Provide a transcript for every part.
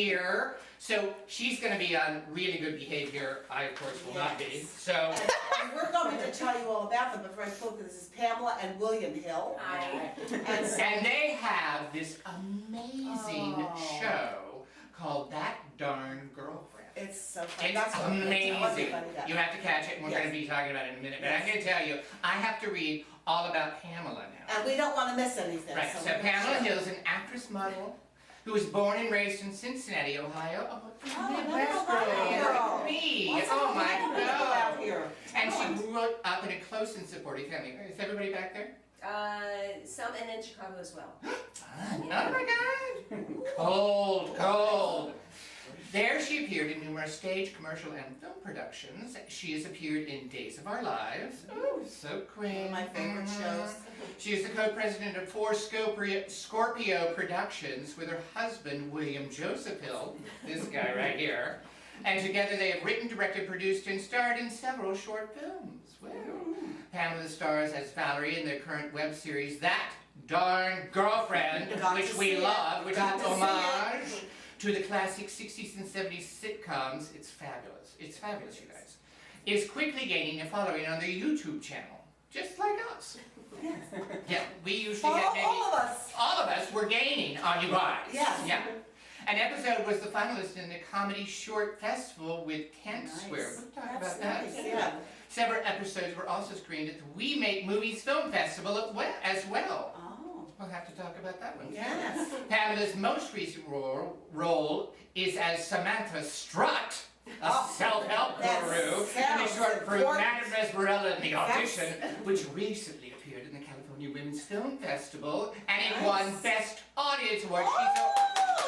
here. So she's going to be on really good behavior. I, of course, will not be. So. And we're going to tell you all about them, but very quickly, this is Pamela and William Hill. Hi. And they have this amazing show called That Darn Girlfriend. It's so fun. It's That's what amazing. about. You have to catch it, and we're going to be talking about it in a minute. But I'm going to tell you, I have to read all about Pamela now. And we don't want to miss anything. Right, so Pamela Hill is an actress model who was born and raised in Cincinnati, Ohio. Oh, Midwest girl. Look at me. Oh my out God. here. And she grew up in a close and supportive family. Is everybody back there? Some, and in Chicago as well. Oh my God. Cold, cold. There she appeared in numerous stage, commercial, and film productions. She has appeared in Days of Our Lives. Oh, so quaint. One of my favorite shows. She is the co-president of 4 Scorpio Productions with her husband, William Joseph Hill, this guy right here. And together they have written, directed, produced, and starred in several short films. Wow. Pamela stars as Valerie in their current web series, That Darn Girlfriend, which we love, which is an homage to the classic 60s and 70s sitcoms. It's fabulous. It's fabulous, you guys. Is quickly gaining a following on their YouTube channel, just like us. Yeah, we usually get maybe... All of us. All of us were gaining on you guys. Yes. Yeah. An episode was the finalist in the Comedy Short Festival with Kent Square. We'll talk about that. Nice, yeah. Several episodes were also screened at the We Make Movies Film Festival as well. Oh. We'll have to talk about that one too. Yes. Pamela's most recent role is as Samantha Strutt, a self-help guru, in the short for Madame Esmeralda in the audition, which recently appeared in the California Women's Film Festival, and it won Best Audience Award.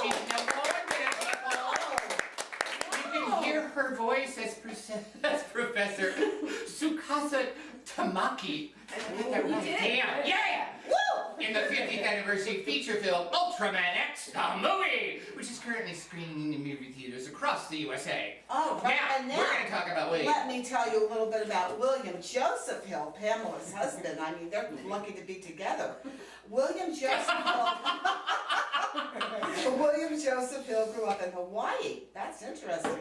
She's an award-winning people. You can hear her voice as Professor Tsukasa Tamaki. I get that right. Damn. Yeah! Woo! In the 50th anniversary feature film Ultraman X, the movie, which is currently screening in movie theaters across the USA. Oh, right. And Now, now, we're going to talk about William. let me tell you a little bit about William Joseph Hill, Pamela's husband. I mean, they're lucky to be together. William Joseph Hill. William Joseph Hill grew up in Hawaii. That's interesting.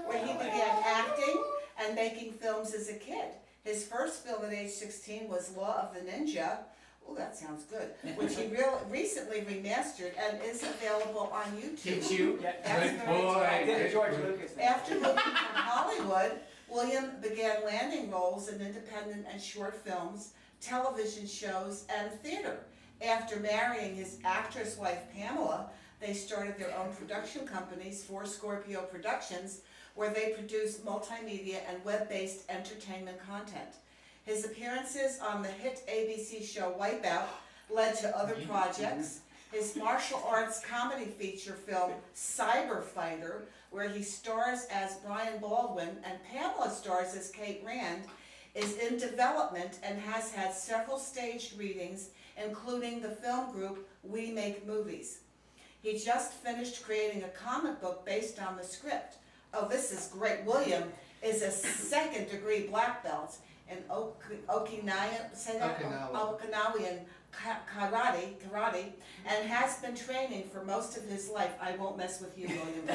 Where he began acting and making films as a kid. His first film at age 16 was Law of the Ninja. Oh, that sounds good. Which he recently remastered and is available on YouTube. Did you? That's Good very boy. Did George Lucas. After moving from Hollywood, William began landing roles in independent and short films, television shows, and theater. After marrying his actress wife Pamela, they started their own production companies, 4 Scorpio Productions, where they produce multimedia and web-based entertainment content. His appearances on the hit ABC show Wipeout led to other projects. His martial arts comedy feature film Cyber Fighter, where he stars as Brian Baldwin and Pamela stars as Kate Rand, is in development and has had several staged readings, including the film group We Make Movies. He just finished creating a comic book based on the script. Oh, this is great. William is a second-degree black belt in Okinawan karate, and has been training for most of his life. I won't mess with you, William.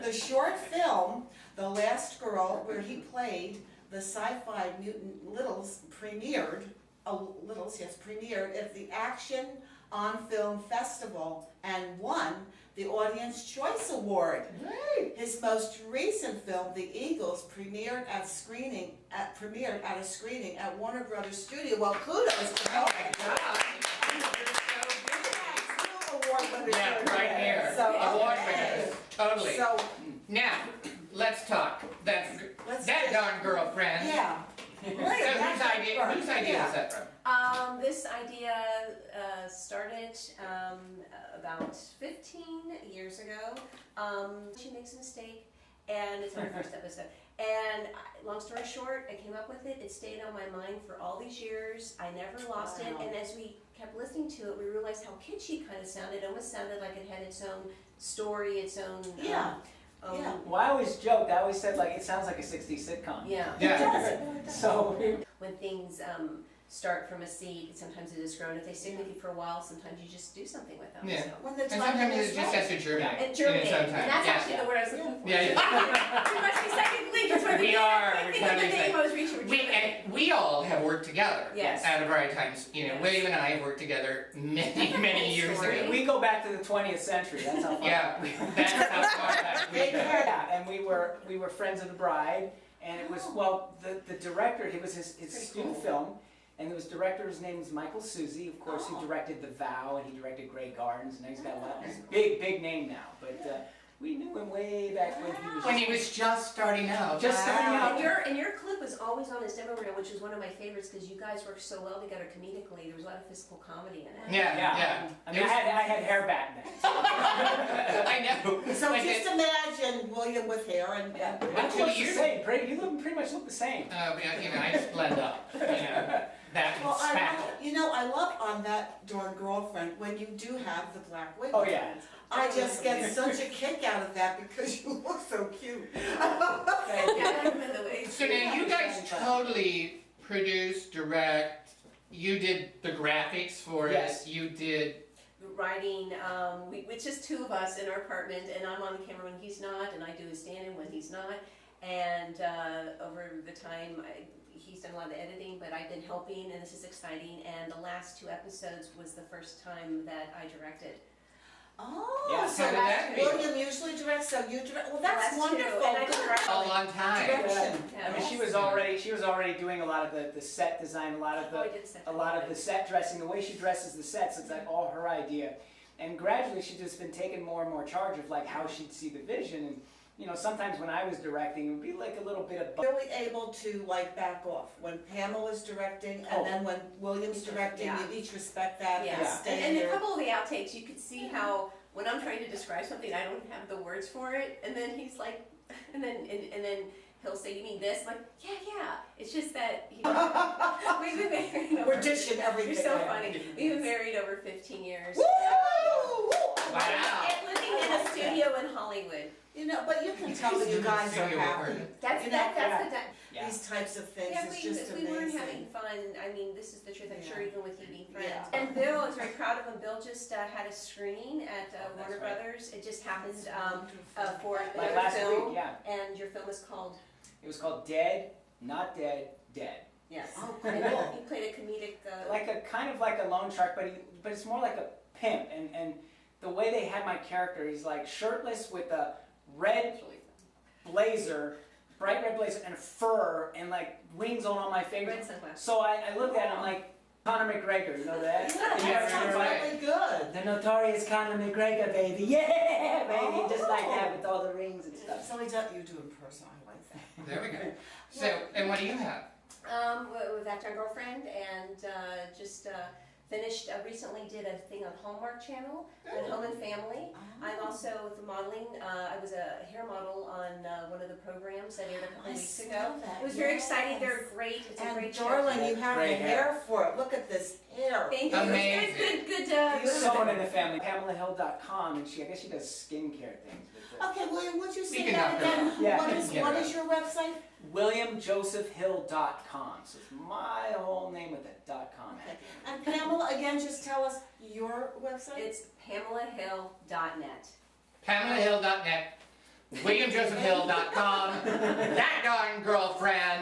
The short film, The Last Girl, where he played the sci-fi mutant Littles, premiered at the Action on Film Festival and won the Audience Choice Award. Right. His most recent film, The Eagles, premiered at a screening at Warner Brothers Studio. Well, kudos to him. Award winners. Yeah, right here. So, Award okay. winners. Totally. So, Now, let's talk. That darn girlfriend. yeah. So whose idea was that from? This idea started about 15 years ago. She makes a mistake, and it's our first episode. And long story short, I came up with it. It stayed on my mind for all these years. I never lost it. And as we kept listening to it, we realized how kitschy kind of sounded. It almost sounded like it had its own story, its own... Yeah. Well, I always joked. I always said, like, it sounds like a 60s sitcom. Yeah. Yeah. So When things start from a seed. Sometimes it is grown. If they stick with you for a while, sometimes you just do something with them. Yeah. So. When the And timing sometimes is it just right. has to germinate. And germinate. Sometimes. And that's Yeah. actually the word I was looking for. Yeah, yeah. You must be second link. That's why We are. I We're think of the totally name I was reaching for. We, germinate. and we all have worked together Yes. at a variety of times. You know, Yes. William and I have worked together many years Story. ago. We go back to the 20th century. That's how far. Yeah, that's how far back we Big go. head. Yeah, and we were friends of the bride, and it was the director. It was his Pretty student cool. film, and the director, his name was Michael Susie. Of course, Oh. he directed The Vow, and he directed Grey Gardens, and now he's got a lot. He's a big name now, but we knew him way back When he was just starting out. Just starting out. And your clip was always on his demo reel, which was one of my favorites because you guys worked so well together comedically. There was a lot of physical comedy in it. Yeah. I mean, I had hair back then. I know. So But just imagine William with hair and. I Two look the years- same. You pretty much look the same. You know, I just blend up. You know, that Well, and spackle. I love on that darn girlfriend when you do have the black wig. Oh yeah. I just get such a kick out of that because you look so cute. Thank you. So now you guys totally produce, direct. You did the graphics for Yes. it. You did. Writing, it's just two of us in our apartment, and I'm on the camera when he's not, and I do his stand-in when he's not. And over the time, he's done a lot of the editing, but I've been helping, and this is exciting. And the last 2 episodes was the first time that I directed. Oh, Yeah, so how did that feel? William usually directs, so you direct, well, that's Last 2, wonderful. and I Good. direct- A long time. Direction. Yeah. I mean, she was already doing a lot of the set design, a lot of Oh, I the did set a lot of the set dressing, the way she dresses the sets. It's like all her idea, and gradually she's just been taking more and more charge of like how she'd see the vision. And you know, sometimes when I was directing, it would be like a little bit of. Really able to like back off when Pamela's directing Oh. and then when William's directing, Yeah. you each respect that Yeah, and stay and a there. couple of the outtakes, you could see how when I'm trying to describe something, I don't have the words for it, and then he's like, and then he'll say, "You mean this?" I'm like, yeah. It's just that we've been married. We're dishing everything. You're so out. funny. We've been married over 15 years. Woo! Wow. And living in a studio in Hollywood. You know, but you can tell that you guys are Studio happy. apartment. That's You know, that's the. Yeah. These types of things, Yeah, it's if just we weren't amazing. having fun, I mean, this is the truth, I'm sure Yeah. even with you being friends. Yeah. And Bill, I was very proud of him, Bill just had a screening at That's Warner right. Brothers, it just happened for Like your last film, week, yeah. and your film is called, It was called Dead, Not Dead, Dead. yes. Oh, And cool. you played a comedic, Like a kind of like a loan shark, but it's more like a pimp. And the way they had my character, he's like shirtless with a red blazer, bright red blazer, and fur, and like wings on all my fingers. red sunglasses. So I looked at him like Conor McGregor, you know that? Yeah, You that ever sounds heard of that? really good. The notorious Conor McGregor, baby. Yeah, baby. Oh. Just like that with all the rings and stuff. So you do in person, I like that. There we go. So, and what do you have? With Actor and Girlfriend, and just finished, recently did a thing on Hallmark Channel, on Home and Family. I'm also with modeling, I was a hair model on one of the programs that aired a couple I weeks saw ago. that, It was very yes. exciting, they're great, it's a And great show. darling, you have the Great hair. hair for it. Look at this hair. Thank you. Amazing. Good, Someone in the family, PamelaHill.com, and I guess she does skincare things. But, Okay, William, would you say can that knock her again? off. Yeah. What is your website? WilliamJosephHill.com. So it's my whole name with it, .com. Okay. And Pamela, again, just tell us your website. It's PamelaHill.net. PamelaHill.net, WilliamJosephHill.com, That Darn Girlfriend,